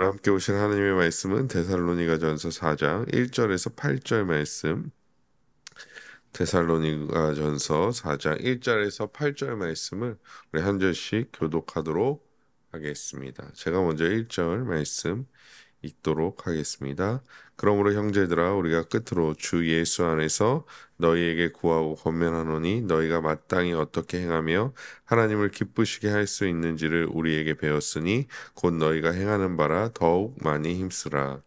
오늘 함께 오신 하나님의 말씀은 데살로니가전서 4장 1절에서 8절 말씀, 데살로니가전서 4장 1절에서 8절 말씀을 우리 한 절씩 교독하도록 하겠습니다. 제가 먼저 1절 말씀 읽도록 하겠습니다. 그러므로 형제들아 우리가 끝으로 주 예수 안에서 너희에게 구하고 권면하노니 너희가 마땅히 어떻게 행하며 하나님을 기쁘시게 할 수 있는지를 우리에게 배웠으니 곧 너희가 행하는 바라 더욱 많이 힘쓰라.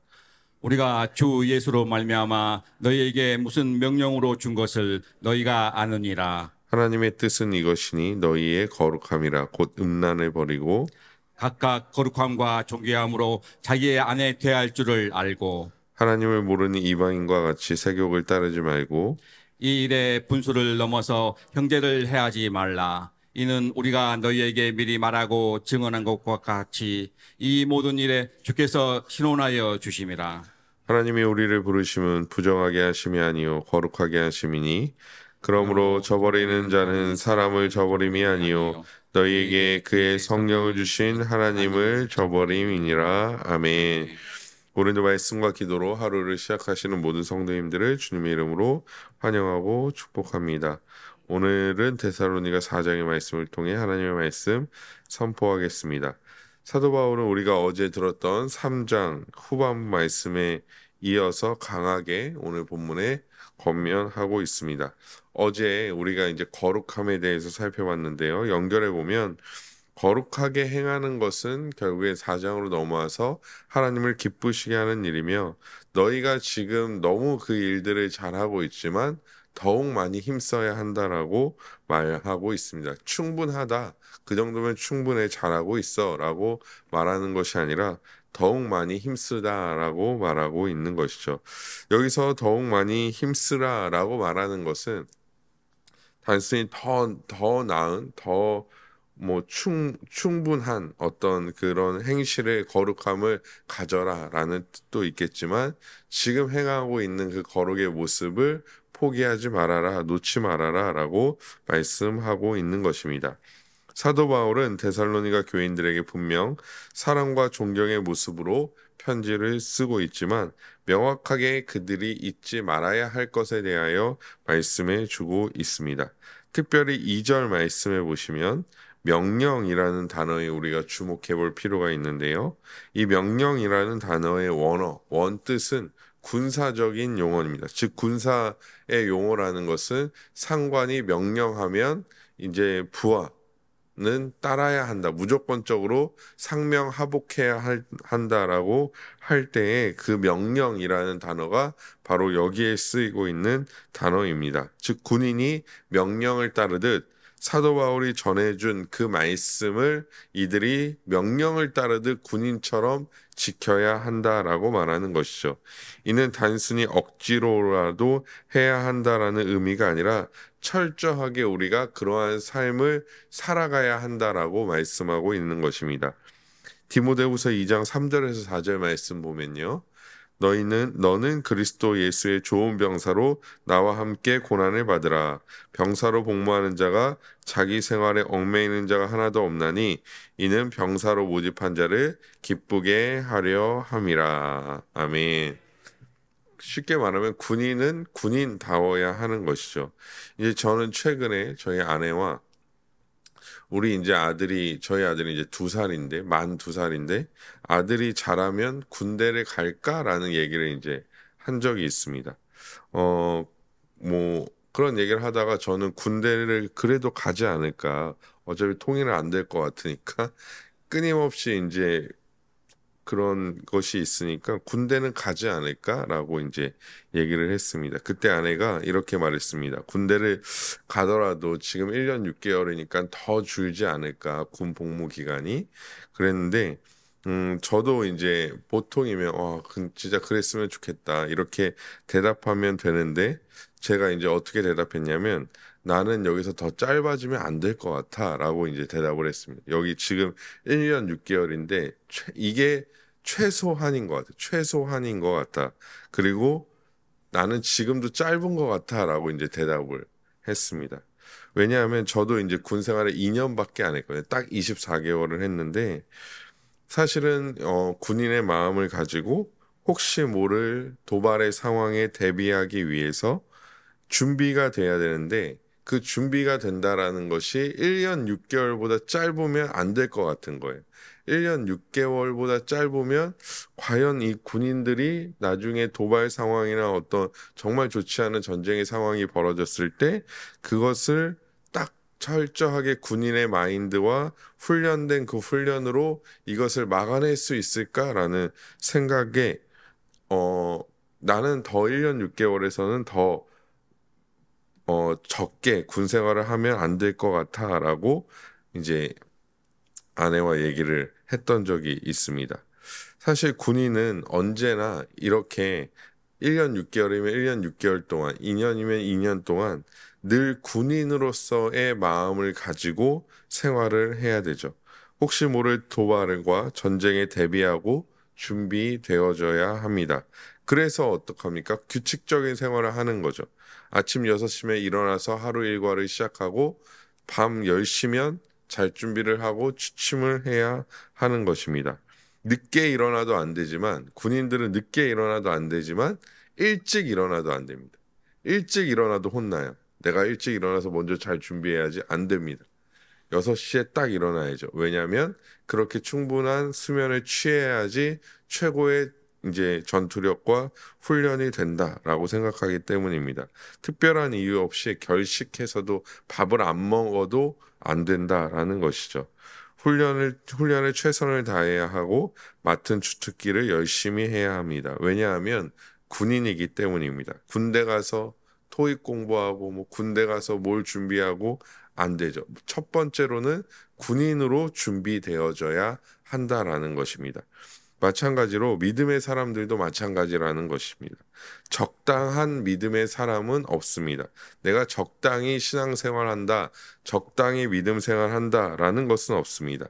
우리가 주 예수로 말미암아 너희에게 무슨 명령으로 준 것을 너희가 아느니라. 하나님의 뜻은 이것이니 너희의 거룩함이라 곧 음란을 버리고 각각 거룩함과 존귀함으로 자기의 아내 대할 줄을 알고 하나님을 모르는 이방인과 같이 세욕을 따르지 말고 이 일에 분수를 넘어서 형제를 해하지 말라. 이는 우리가 너희에게 미리 말하고 증언한 것과 같이 이 모든 일에 주께서 신원하여 주심이라. 하나님이 우리를 부르심은 부정하게 하심이 아니요 거룩하게 하심이니 그러므로 저버리는 자는 사람을 저버림이 아니요 너희에게 그의 성령을 주신 하나님을 저버림이니라. 아멘. 오늘도 말씀과 기도로 하루를 시작하시는 모든 성도님들을 주님의 이름으로 환영하고 축복합니다. 오늘은 데살로니가 4장의 말씀을 통해 하나님의 말씀 선포하겠습니다. 사도 바울은 우리가 어제 들었던 3장 후반부 말씀에 이어서 강하게 오늘 본문에 권면하고 있습니다. 어제 우리가 이제 거룩함에 대해서 살펴봤는데요. 연결해 보면 거룩하게 행하는 것은 결국에 4장으로 넘어와서 하나님을 기쁘시게 하는 일이며 너희가 지금 너무 그 일들을 잘하고 있지만 더욱 많이 힘써야 한다라고 말하고 있습니다. 충분하다. 그 정도면 충분해 잘하고 있어 라고 말하는 것이 아니라 더욱 많이 힘쓰다라고 말하고 있는 것이죠. 여기서 더욱 많이 힘쓰라라고 말하는 것은 단순히 더 나은, 충분한 어떤 그런 행실의 거룩함을 가져라라는 뜻도 있겠지만 지금 행하고 있는 그 거룩의 모습을 포기하지 말아라, 놓지 말아라라고 말씀하고 있는 것입니다. 사도 바울은 데살로니가 교인들에게 분명 사랑과 존경의 모습으로 편지를 쓰고 있지만 명확하게 그들이 잊지 말아야 할 것에 대하여 말씀해 주고 있습니다. 특별히 2절 말씀해 보시면 명령이라는 단어에 우리가 주목해 볼 필요가 있는데요. 이 명령이라는 단어의 원뜻은 군사적인 용어입니다. 즉 군사의 용어라는 것은 상관이 명령하면 이제 부하는 따라야 한다. 무조건적으로 상명하복해야 한다라고 할 때에 그 명령이라는 단어가 바로 여기에 쓰이고 있는 단어입니다. 즉 군인이 명령을 따르듯 사도 바울이 전해준 그 말씀을 이들이 명령을 따르듯 군인처럼 지켜야 한다라고 말하는 것이죠. 이는 단순히 억지로라도 해야 한다라는 의미가 아니라 철저하게 우리가 그러한 삶을 살아가야 한다라고 말씀하고 있는 것입니다. 디모데후서 2장 3절에서 4절 말씀 보면요. 너는 그리스도 예수의 좋은 병사로 나와 함께 고난을 받으라. 병사로 복무하는 자가 자기 생활에 얽매이는 자가 하나도 없나니 이는 병사로 모집한 자를 기쁘게 하려 함이라. 아멘. 쉽게 말하면 군인은 군인다워야 하는 것이죠. 이제 저는 최근에 저희 아내와 저희 아들이 이제 만 2살인데, 아들이 자라면 군대를 갈까라는 얘기를 이제 한 적이 있습니다. 그런 얘기를 하다가 저는 군대를 그래도 가지 않을까. 어차피 통일은 안 될 것 같으니까 끊임없이 이제 그런 것이 있으니까 군대는 가지 않을까라고 이제 얘기를 했습니다. 그때 아내가 이렇게 말했습니다. 군대를 가더라도 지금 1년 6개월이니까 더 줄지 않을까, 군 복무 기간이. 그랬는데 저도 이제 보통이면 진짜 그랬으면 좋겠다 이렇게 대답하면 되는데, 제가 이제 어떻게 대답했냐면 나는 여기서 더 짧아지면 안 될 것 같아 라고 이제 대답을 했습니다. 여기 지금 1년 6개월인데 이게 최소한인 것 같아. 최소한인 것 같다. 그리고 나는 지금도 짧은 것 같아 라고 이제 대답을 했습니다. 왜냐하면 저도 이제 군 생활을 2년밖에 안 했거든요. 딱 24개월을 했는데 사실은 군인의 마음을 가지고 혹시 모를 도발의 상황에 대비하기 위해서 준비가 돼야 되는데 그 준비가 된다라는 것이 1년 6개월보다 짧으면 안 될 것 같은 거예요. 1년 6개월보다 짧으면 과연 이 군인들이 나중에 도발 상황이나 어떤 정말 좋지 않은 전쟁의 상황이 벌어졌을 때 그것을 딱 철저하게 군인의 마인드와 훈련된 그 훈련으로 이것을 막아낼 수 있을까라는 생각에 나는 더 1년 6개월에서는 더 적게 군 생활을 하면 안 될 것 같아라고 이제 아내와 얘기를 했던 적이 있습니다. 사실 군인은 언제나 이렇게 1년 6개월이면 1년 6개월 동안, 2년이면 2년 동안 늘 군인으로서의 마음을 가지고 생활을 해야 되죠. 혹시 모를 도발과 전쟁에 대비하고 준비되어져야 합니다. 그래서 어떡합니까? 규칙적인 생활을 하는 거죠. 아침 6시면 일어나서 하루 일과를 시작하고 밤 10시면 잘 준비를 하고 취침을 해야 하는 것입니다. 늦게 일어나도 안 되지만 군인들은 늦게 일어나도 안 되지만 일찍 일어나도 안 됩니다. 일찍 일어나도 혼나요. 내가 일찍 일어나서 먼저 잘 준비해야지 안 됩니다. 6시에 딱 일어나야죠. 왜냐하면 그렇게 충분한 수면을 취해야지 최고의 이제 전투력과 훈련이 된다라고 생각하기 때문입니다. 특별한 이유 없이 결식해서도 밥을 안 먹어도 안 된다라는 것이죠. 훈련에 최선을 다해야 하고 맡은 주특기를 열심히 해야 합니다. 왜냐하면 군인이기 때문입니다. 군대 가서 토익 공부하고 뭐 군대 가서 뭘 준비하고 안 되죠. 첫 번째로는 군인으로 준비되어져야 한다라는 것입니다. 마찬가지로 믿음의 사람들도 마찬가지라는 것입니다. 적당한 믿음의 사람은 없습니다. 내가 적당히 신앙생활한다, 적당히 믿음 생활한다라는 것은 없습니다.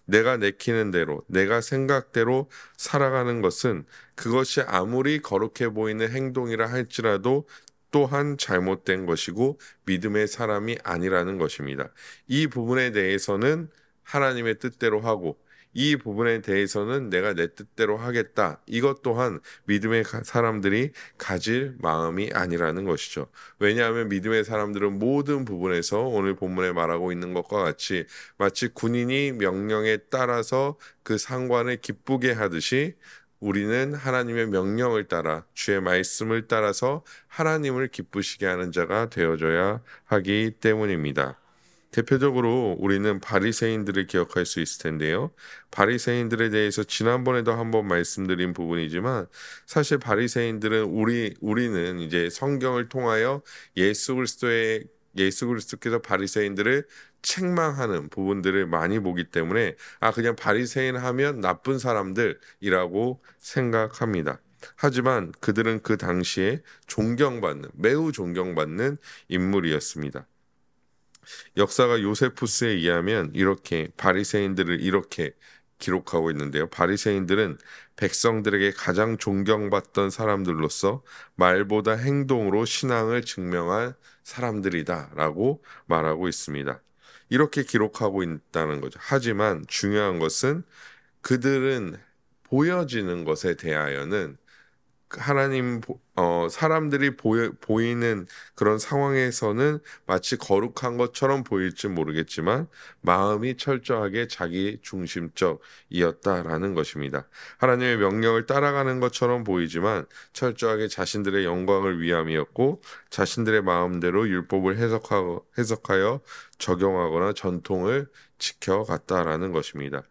내가 내키는 대로, 내가 생각대로 살아가는 것은 그것이 아무리 거룩해 보이는 행동이라 할지라도 또한 잘못된 것이고 믿음의 사람이 아니라는 것입니다. 이 부분에 대해서는 하나님의 뜻대로 하고 이 부분에 대해서는 내가 내 뜻대로 하겠다. 이것 또한 믿음의 사람들이 가질 마음이 아니라는 것이죠. 왜냐하면 믿음의 사람들은 모든 부분에서 오늘 본문에 말하고 있는 것과 같이 마치 군인이 명령에 따라서 그 상관을 기쁘게 하듯이 우리는 하나님의 명령을 따라 주의 말씀을 따라서 하나님을 기쁘시게 하는 자가 되어져야 하기 때문입니다. 대표적으로 우리는 바리새인들을 기억할 수 있을 텐데요. 바리새인들에 대해서 지난번에도 한번 말씀드린 부분이지만 사실 바리새인들은 우리는 이제 성경을 통하여 예수 그리스도께서 바리새인들을 책망하는 부분들을 많이 보기 때문에 그냥 바리새인 하면 나쁜 사람들이라고 생각합니다. 하지만 그들은 그 당시에 매우 존경받는 인물이었습니다. 역사가 요세푸스에 의하면 이렇게 바리새인들을 이렇게 기록하고 있는데요. 바리새인들은 백성들에게 가장 존경받던 사람들로서 말보다 행동으로 신앙을 증명한 사람들이다라고 말하고 있습니다. 이렇게 기록하고 있다는 거죠. 하지만 중요한 것은 그들은 보여지는 것에 대하여는 사람들이 보이는 그런 상황에서는 마치 거룩한 것처럼 보일지 모르겠지만 마음이 철저하게 자기 중심적이었다라는 것입니다. 하나님의 명령을 따라가는 것처럼 보이지만 철저하게 자신들의 영광을 위함이었고 자신들의 마음대로 율법을 해석하여 적용하거나 전통을 지켜갔다라는 것입니다.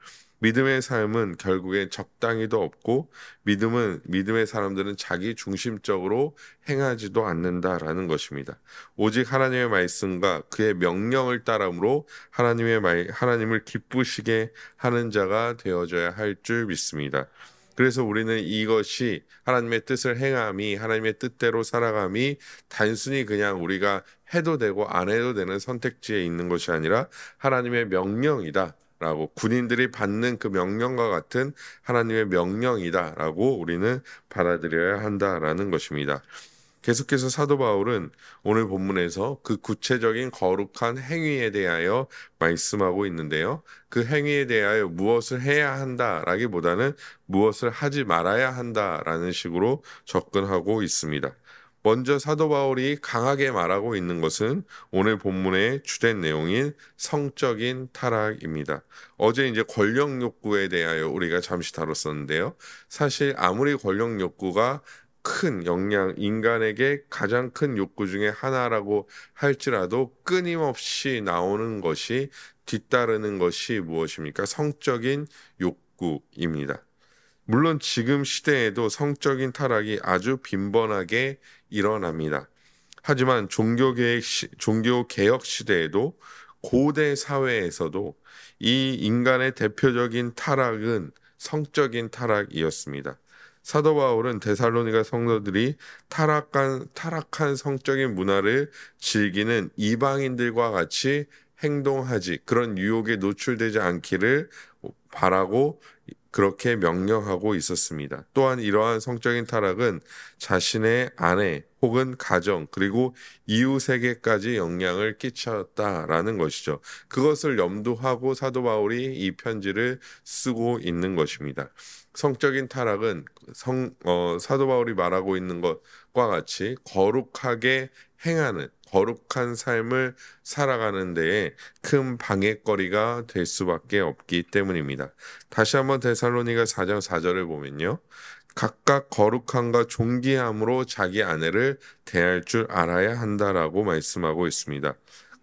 믿음의 삶은 결국엔 적당히도 없고 믿음의 사람들은 자기 중심적으로 행하지도 않는다라는 것입니다. 오직 하나님의 말씀과 그의 명령을 따름으로 하나님을 기쁘시게 하는 자가 되어져야 할 줄 믿습니다. 그래서 우리는 이것이 하나님의 뜻을 행함이 하나님의 뜻대로 살아감이 단순히 그냥 우리가 해도 되고 안 해도 되는 선택지에 있는 것이 아니라 하나님의 명령이다. 라고 군인들이 받는 그 명령과 같은 하나님의 명령이다라고 우리는 받아들여야 한다라는 것입니다. 계속해서 사도 바울은 오늘 본문에서 그 구체적인 거룩한 행위에 대하여 말씀하고 있는데요. 그 행위에 대하여 무엇을 해야 한다라기보다는 무엇을 하지 말아야 한다라는 식으로 접근하고 있습니다. 먼저 사도 바울이 강하게 말하고 있는 것은 오늘 본문의 주된 내용인 성적인 타락입니다. 어제 이제 권력 욕구에 대하여 우리가 잠시 다뤘었는데요. 사실 아무리 권력 욕구가 큰 영향, 인간에게 가장 큰 욕구 중에 하나라고 할지라도 끊임없이 나오는 것이 뒤따르는 것이 무엇입니까? 성적인 욕구입니다. 물론 지금 시대에도 성적인 타락이 아주 빈번하게 일어납니다. 하지만 종교개혁 시대에도 고대 사회에서도 이 인간의 대표적인 타락은 성적인 타락이었습니다. 사도 바울은 데살로니가 성도들이 타락한 성적인 문화를 즐기는 이방인들과 같이 행동하지, 그런 유혹에 노출되지 않기를 바라고 그렇게 명령하고 있었습니다. 또한 이러한 성적인 타락은 자신의 아내 혹은 가정 그리고 이웃에게까지 영향을 끼쳤다라는 것이죠. 그것을 염두하고 사도 바울이 이 편지를 쓰고 있는 것입니다. 성적인 타락은 사도 바울이 말하고 있는 것과 같이 거룩하게 행하는 거룩한 삶을 살아가는 데에 큰 방해거리가 될 수밖에 없기 때문입니다. 다시 한번 데살로니가 4장 4절을 보면요. 각각 거룩함과 존귀함으로 자기 아내를 대할 줄 알아야 한다라고 말씀하고 있습니다.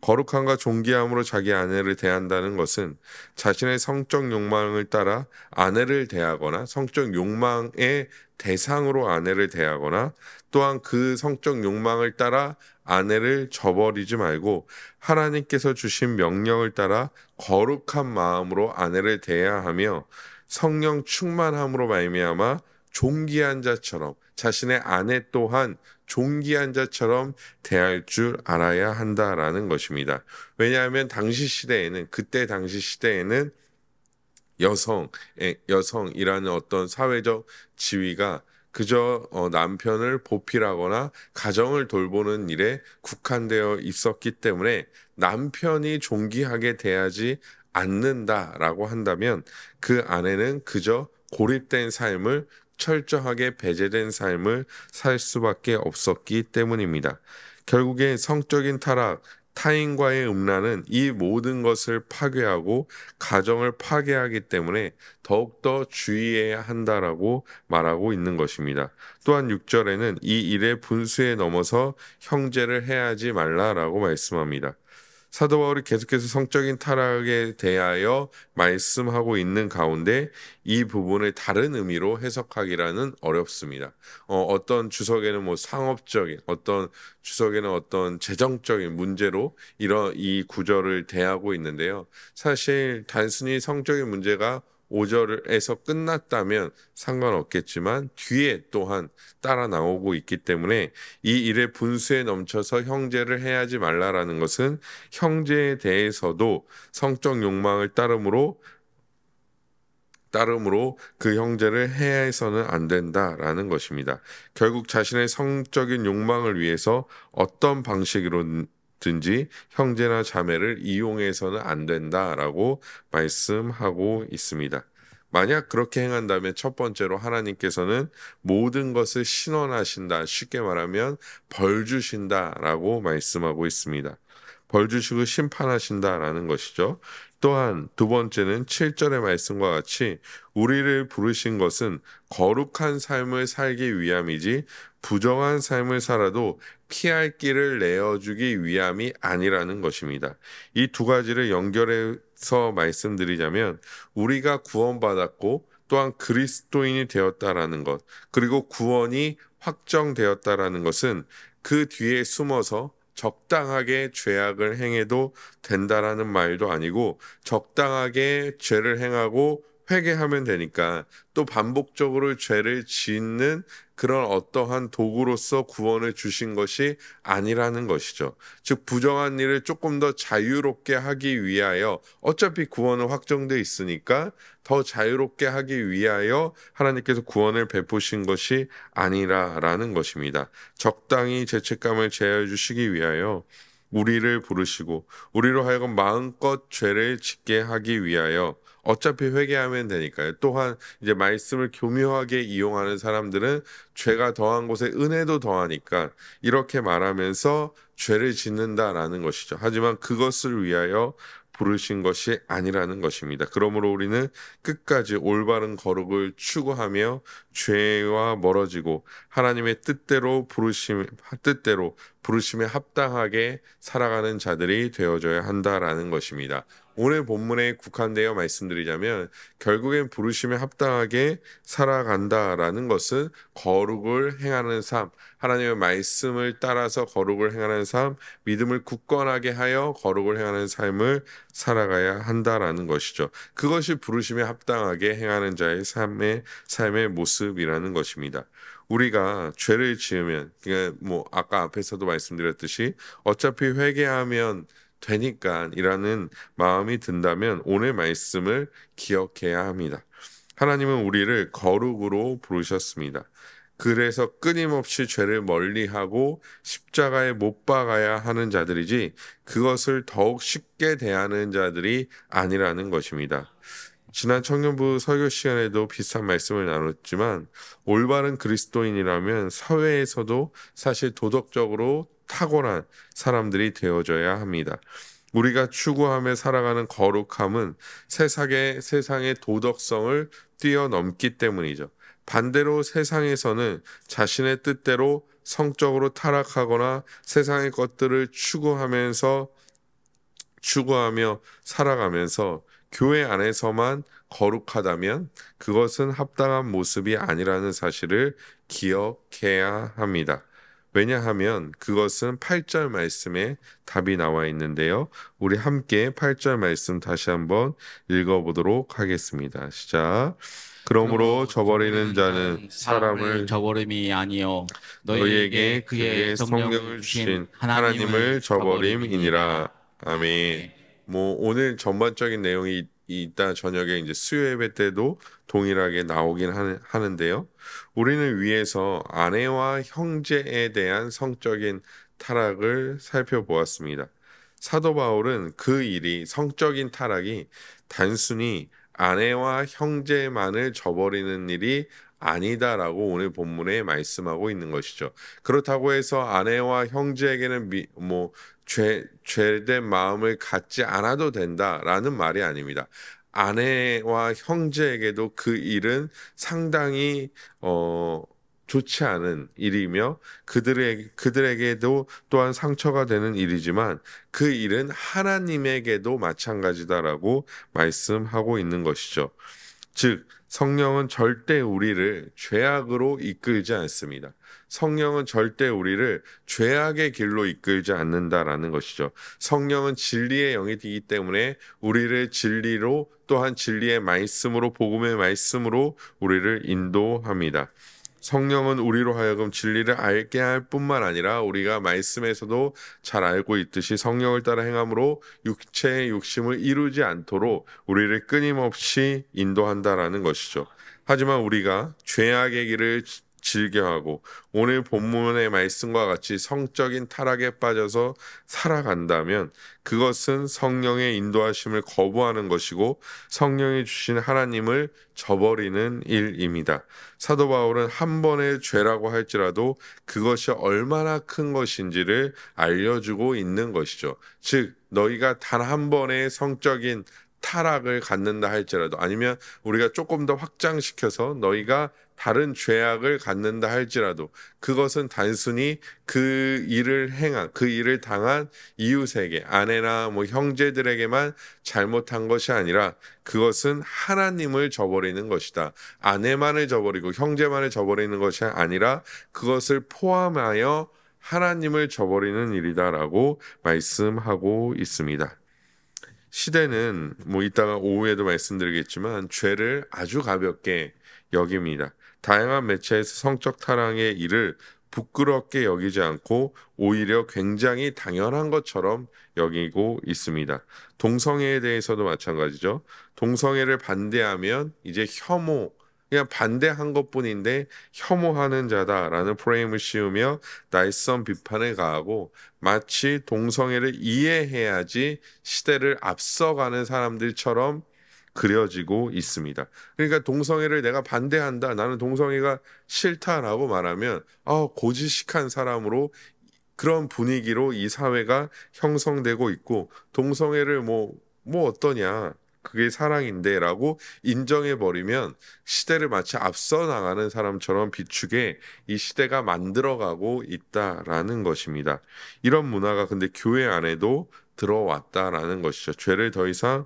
거룩함과 존귀함으로 자기 아내를 대한다는 것은 자신의 성적 욕망을 따라 아내를 대하거나 성적 욕망의 대상으로 아내를 대하거나 또한 그 성적 욕망을 따라 아내를 저버리지 말고 하나님께서 주신 명령을 따라 거룩한 마음으로 아내를 대해야 하며 성령 충만함으로 말미암아 존귀한 자처럼 자신의 아내 또한 존귀한 자처럼 대할 줄 알아야 한다라는 것입니다. 왜냐하면 그때 당시 시대에는 여성이라는 어떤 사회적 지위가 그저 남편을 보필하거나 가정을 돌보는 일에 국한되어 있었기 때문에 남편이 존귀하게 대하지 않는다라고 한다면 그 아내는 그저 고립된 삶을 철저하게 배제된 삶을 살 수밖에 없었기 때문입니다. 결국에 성적인 타락, 타인과의 음란은 이 모든 것을 파괴하고 가정을 파괴하기 때문에 더욱더 주의해야 한다라고 말하고 있는 것입니다. 또한 6절에는 이 일의 분수에 넘어서 형제를 해하지 말라라고 말씀합니다. 사도 바울이 계속해서 성적인 타락에 대하여 말씀하고 있는 가운데 이 부분을 다른 의미로 해석하기라는 어렵습니다. 어떤 주석에는 상업적인, 어떤 주석에는 어떤 재정적인 문제로 이 구절을 대하고 있는데요. 사실 단순히 성적인 문제가 5절에서 끝났다면 상관없겠지만 뒤에 또한 따라 나오고 있기 때문에 이 일의 분수에 넘쳐서 형제를 해하지 말라라는 것은 형제에 대해서도 성적 욕망을 따름으로 그 형제를 해해서는 안 된다라는 것입니다. 결국 자신의 성적인 욕망을 위해서 어떤 방식으로든지 형제나 자매를 이용해서는 안 된다라고 말씀하고 있습니다. 만약 그렇게 행한다면 첫 번째로 하나님께서는 모든 것을 신원하신다. 쉽게 말하면 벌 주신다라고 말씀하고 있습니다. 벌 주시고 심판하신다라는 것이죠. 또한 두 번째는 7절의 말씀과 같이 우리를 부르신 것은 거룩한 삶을 살기 위함이지 부정한 삶을 살아도 피할 길을 내어주기 위함이 아니라는 것입니다. 이 두 가지를 연결해서 말씀드리자면 우리가 구원받았고 또한 그리스도인이 되었다라는 것, 그리고 구원이 확정되었다라는 것은 그 뒤에 숨어서 적당하게 죄악을 행해도 된다라는 말도 아니고 적당하게 죄를 행하고 회개하면 되니까 또 반복적으로 죄를 짓는 그런 어떠한 도구로서 구원을 주신 것이 아니라는 것이죠. 즉 부정한 일을 조금 더 자유롭게 하기 위하여 어차피 구원은 확정돼 있으니까 더 자유롭게 하기 위하여 하나님께서 구원을 베푸신 것이 아니라라는 것입니다. 적당히 죄책감을 제하여 주시기 위하여 우리를 부르시고 우리로 하여금 마음껏 죄를 짓게 하기 위하여 어차피 회개하면 되니까요. 또한 이제 말씀을 교묘하게 이용하는 사람들은 죄가 더한 곳에 은혜도 더하니까 이렇게 말하면서 죄를 짓는다라는 것이죠. 하지만 그것을 위하여 부르신 것이 아니라는 것입니다. 그러므로 우리는 끝까지 올바른 거룩을 추구하며 죄와 멀어지고 하나님의 뜻대로 부르심에 합당하게 살아가는 자들이 되어져야 한다라는 것입니다. 오늘 본문에 국한되어 말씀드리자면 결국엔 부르심에 합당하게 살아간다라는 것은 거룩을 행하는 삶, 하나님의 말씀을 따라서 거룩을 행하는 삶, 믿음을 굳건하게 하여 거룩을 행하는 삶을 살아가야 한다라는 것이죠. 그것이 부르심에 합당하게 행하는 자의 삶의 모습이라는 것입니다. 우리가 죄를 지으면, 뭐 아까 앞에서도 말씀드렸듯이 어차피 회개하면 되니까 이라는 마음이 든다면 오늘 말씀을 기억해야 합니다. 하나님은 우리를 거룩으로 부르셨습니다. 그래서 끊임없이 죄를 멀리하고 십자가에 못 박아야 하는 자들이지 그것을 더욱 쉽게 대하는 자들이 아니라는 것입니다. 지난 청년부 설교 시간에도 비슷한 말씀을 나눴지만 올바른 그리스도인이라면 사회에서도 사실 도덕적으로 탁월한 사람들이 되어져야 합니다. 우리가 추구하며 살아가는 거룩함은 세상의 도덕성을 뛰어넘기 때문이죠. 반대로 세상에서는 자신의 뜻대로 성적으로 타락하거나 세상의 것들을 추구하며 살아가면서 교회 안에서만 거룩하다면 그것은 합당한 모습이 아니라는 사실을 기억해야 합니다. 왜냐하면 그것은 8절 말씀에 답이 나와 있는데요. 우리 함께 8절 말씀 다시 한번 읽어보도록 하겠습니다. 시작. 그러므로 저버리는 자는 사람을 저버림이 아니요 너희에게 그의 성령을 주신 하나님을 저버림이니라. 아멘. 뭐 오늘 전반적인 내용이 이따 저녁에 이제 수요 예배 때도 동일하게 나오긴 하는데요. 우리는 위에서 아내와 형제에 대한 성적인 타락을 살펴보았습니다. 사도 바울은 그 일이 성적인 타락이 단순히 아내와 형제만을 저버리는 일이 아니다라고 오늘 본문에 말씀하고 있는 것이죠. 그렇다고 해서 아내와 형제에게는 죄된 마음을 갖지 않아도 된다라는 말이 아닙니다. 아내와 형제에게도 그 일은 상당히 좋지 않은 일이며 그들에게도 또한 상처가 되는 일이지만 그 일은 하나님에게도 마찬가지다라고 말씀하고 있는 것이죠. 즉 성령은 절대 우리를 죄악으로 이끌지 않습니다. 성령은 절대 우리를 죄악의 길로 이끌지 않는다라는 것이죠. 성령은 진리의 영이기 때문에 우리를 진리로 또한 진리의 말씀으로 복음의 말씀으로 우리를 인도합니다. 성령은 우리로 하여금 진리를 알게 할 뿐만 아니라 우리가 말씀에서도 잘 알고 있듯이 성령을 따라 행함으로 육체의 욕심을 이루지 않도록 우리를 끊임없이 인도한다라는 것이죠. 하지만 우리가 죄악의 길을 즐겨하고 오늘 본문의 말씀과 같이 성적인 타락에 빠져서 살아간다면 그것은 성령의 인도하심을 거부하는 것이고 성령이 주신 하나님을 저버리는 일입니다. 사도 바울은 한 번의 죄라고 할지라도 그것이 얼마나 큰 것인지를 알려주고 있는 것이죠. 즉 너희가 단 한 번의 성적인 타락을 갖는다 할지라도 아니면 우리가 조금 더 확장시켜서 너희가 다른 죄악을 갖는다 할지라도 그것은 단순히 그 일을 당한 이웃에게 아내나 형제들에게만 잘못한 것이 아니라 그것은 하나님을 저버리는 것이다. 아내만을 저버리고 형제만을 저버리는 것이 아니라 그것을 포함하여 하나님을 저버리는 일이다라고 말씀하고 있습니다. 시대는 뭐 이따가 오후에도 말씀드리겠지만 죄를 아주 가볍게 여깁니다. 다양한 매체에서 성적 타락의 일을 부끄럽게 여기지 않고 오히려 굉장히 당연한 것처럼 여기고 있습니다. 동성애에 대해서도 마찬가지죠. 동성애를 반대하면 이제 혐오, 그냥 반대한 것뿐인데 혐오하는 자다라는 프레임을 씌우며 날선 비판을 가하고 마치 동성애를 이해해야지 시대를 앞서가는 사람들처럼 그려지고 있습니다. 그러니까 동성애를 내가 반대한다, 나는 동성애가 싫다라고 말하면 고지식한 사람으로 그런 분위기로 이 사회가 형성되고 있고 동성애를 뭐 어떠냐, 그게 사랑인데라고 인정해버리면 시대를 마치 앞서 나가는 사람처럼 비추게 이 시대가 만들어가고 있다라는 것입니다. 이런 문화가 근데 교회 안에도 들어왔다라는 것이죠. 죄를 더 이상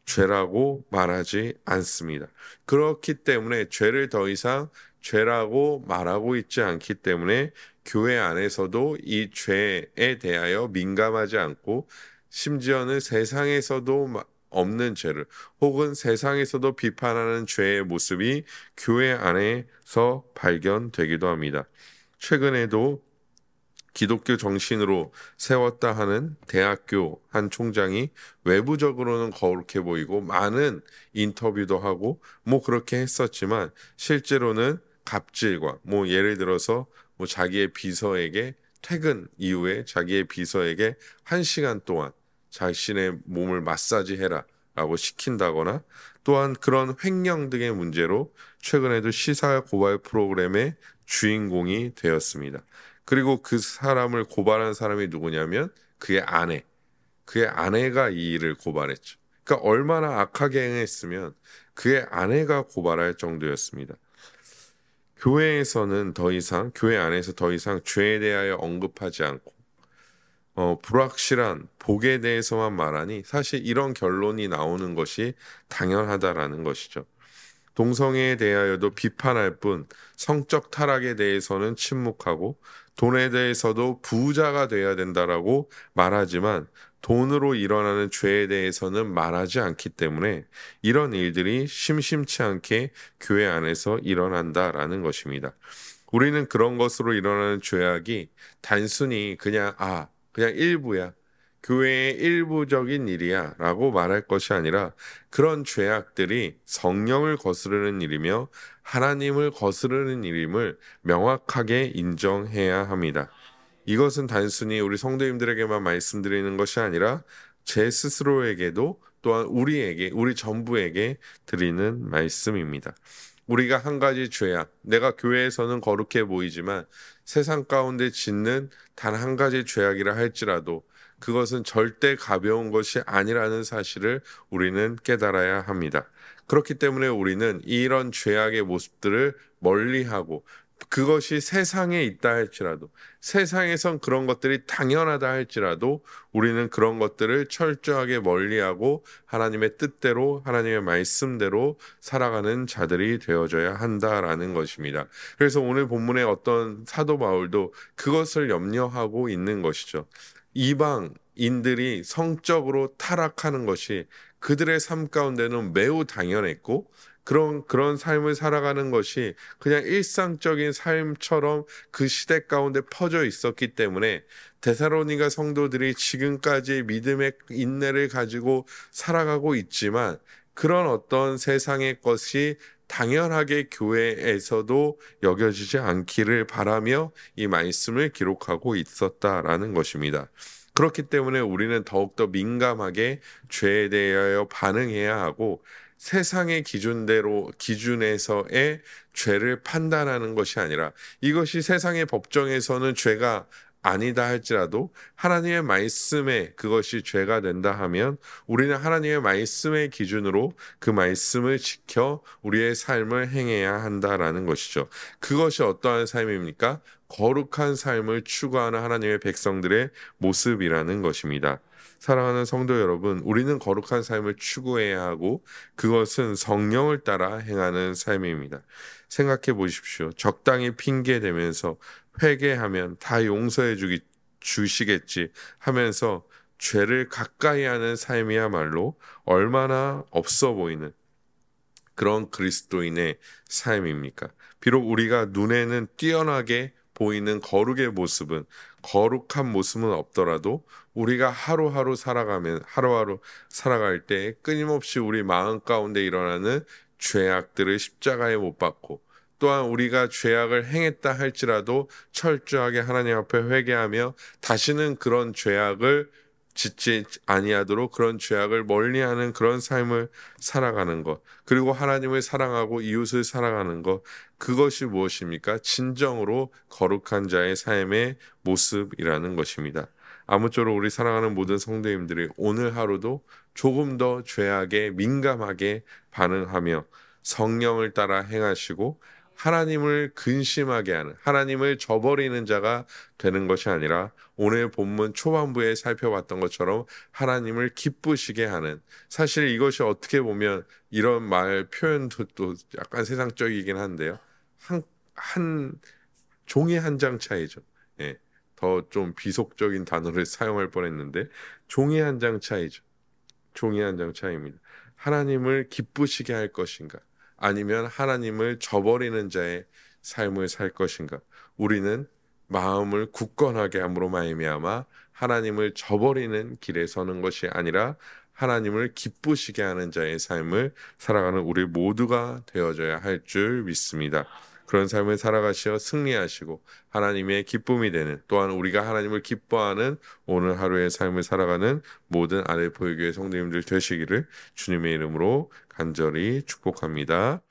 죄라고 말하지 않습니다. 그렇기 때문에 죄를 더 이상 죄라고 말하고 있지 않기 때문에 교회 안에서도 이 죄에 대하여 민감하지 않고 심지어는 세상에서도 없는 죄를 혹은 세상에서도 비판하는 죄의 모습이 교회 안에서 발견되기도 합니다. 최근에도 기독교 정신으로 세웠다 하는 대학교 한 총장이 외부적으로는 거룩해 보이고 많은 인터뷰도 하고 그렇게 했었지만 실제로는 갑질과 예를 들어서 자기의 비서에게 퇴근 이후에 자기의 비서에게 1시간 동안 자신의 몸을 마사지해라 라고 시킨다거나 또한 그런 횡령 등의 문제로 최근에도 시사 고발 프로그램의 주인공이 되었습니다. 그리고 그 사람을 고발한 사람이 누구냐면 그의 아내가 이 일을 고발했죠. 그러니까 얼마나 악하게 행했으면 그의 아내가 고발할 정도였습니다. 교회 안에서 더 이상 죄에 대하여 언급하지 않고 불확실한 복에 대해서만 말하니 사실 이런 결론이 나오는 것이 당연하다라는 것이죠. 동성애에 대하여도 비판할 뿐 성적 타락에 대해서는 침묵하고 돈에 대해서도 부자가 돼야 된다라고 말하지만 돈으로 일어나는 죄에 대해서는 말하지 않기 때문에 이런 일들이 심심치 않게 교회 안에서 일어난다라는 것입니다. 우리는 그런 것으로 일어나는 죄악이 단순히 그냥 일부야, 교회의 일부적인 일이야 라고 말할 것이 아니라 그런 죄악들이 성령을 거스르는 일이며 하나님을 거스르는 일임을 명확하게 인정해야 합니다. 이것은 단순히 우리 성도님들에게만 말씀드리는 것이 아니라 제 스스로에게도 또한 우리 전부에게 드리는 말씀입니다. 우리가 한 가지 죄악, 내가 교회에서는 거룩해 보이지만 세상 가운데 짓는 단 한 가지 죄악이라 할지라도 그것은 절대 가벼운 것이 아니라는 사실을 우리는 깨달아야 합니다. 그렇기 때문에 우리는 이런 죄악의 모습들을 멀리하고 그것이 세상에 있다 할지라도 세상에선 그런 것들이 당연하다 할지라도 우리는 그런 것들을 철저하게 멀리하고 하나님의 뜻대로 하나님의 말씀대로 살아가는 자들이 되어져야 한다라는 것입니다. 그래서 오늘 본문의 어떤 사도 바울도 그것을 염려하고 있는 것이죠. 이방인들이 성적으로 타락하는 것이 그들의 삶 가운데는 매우 당연했고 그런 삶을 살아가는 것이 그냥 일상적인 삶처럼 그 시대 가운데 퍼져 있었기 때문에 데살로니가 성도들이 지금까지 믿음의 인내를 가지고 살아가고 있지만 그런 어떤 세상의 것이 당연하게 교회에서도 여겨지지 않기를 바라며 이 말씀을 기록하고 있었다라는 것입니다. 그렇기 때문에 우리는 더욱더 민감하게 죄에 대하여 반응해야 하고 세상의 기준에서의 죄를 판단하는 것이 아니라 이것이 세상의 법정에서는 죄가 아니다 할지라도 하나님의 말씀에 그것이 죄가 된다 하면 우리는 하나님의 말씀의 기준으로 그 말씀을 지켜 우리의 삶을 행해야 한다라는 것이죠. 그것이 어떠한 삶입니까? 거룩한 삶을 추구하는 하나님의 백성들의 모습이라는 것입니다. 사랑하는 성도 여러분, 우리는 거룩한 삶을 추구해야 하고 그것은 성령을 따라 행하는 삶입니다. 생각해 보십시오. 적당히 핑계 대면서 회개하면 다 용서해 주시겠지 하면서 죄를 가까이 하는 삶이야말로 얼마나 없어 보이는 그런 그리스도인의 삶입니까? 비록 우리가 눈에는 뛰어나게 보이는 거룩의 모습은, 거룩한 모습은 없더라도 우리가 하루하루 살아갈 때 끊임없이 우리 마음 가운데 일어나는 죄악들을 십자가에 못 박고, 또한 우리가 죄악을 행했다 할지라도 철저하게 하나님 앞에 회개하며 다시는 그런 죄악을 짓지 아니하도록 그런 죄악을 멀리하는 그런 삶을 살아가는 것, 그리고 하나님을 사랑하고 이웃을 사랑하는 것, 그것이 무엇입니까? 진정으로 거룩한 자의 삶의 모습이라는 것입니다. 아무쪼록 우리 사랑하는 모든 성도님들이 오늘 하루도 조금 더 죄악에 민감하게 반응하며 성령을 따라 행하시고 하나님을 근심하게 하는, 하나님을 저버리는 자가 되는 것이 아니라 오늘 본문 초반부에 살펴봤던 것처럼 하나님을 기쁘시게 하는, 사실 이것이 어떻게 보면 이런 말 표현도 또 약간 세상적이긴 한데요. 한 종이 한 장 차이죠. 예. 더 좀 비속적인 단어를 사용할 뻔했는데 종이 한 장 차이죠. 종이 한 장 차이입니다. 하나님을 기쁘시게 할 것인가? 아니면 하나님을 저버리는 자의 삶을 살 것인가? 우리는 마음을 굳건하게 함으로 말미암아 하나님을 저버리는 길에 서는 것이 아니라 하나님을 기쁘시게 하는 자의 삶을 살아가는 우리 모두가 되어져야 할 줄 믿습니다. 그런 삶을 살아가시어 승리하시고 하나님의 기쁨이 되는, 또한 우리가 하나님을 기뻐하는 오늘 하루의 삶을 살아가는 모든 아델포유교회 성도님들 되시기를 주님의 이름으로 간절히 축복합니다.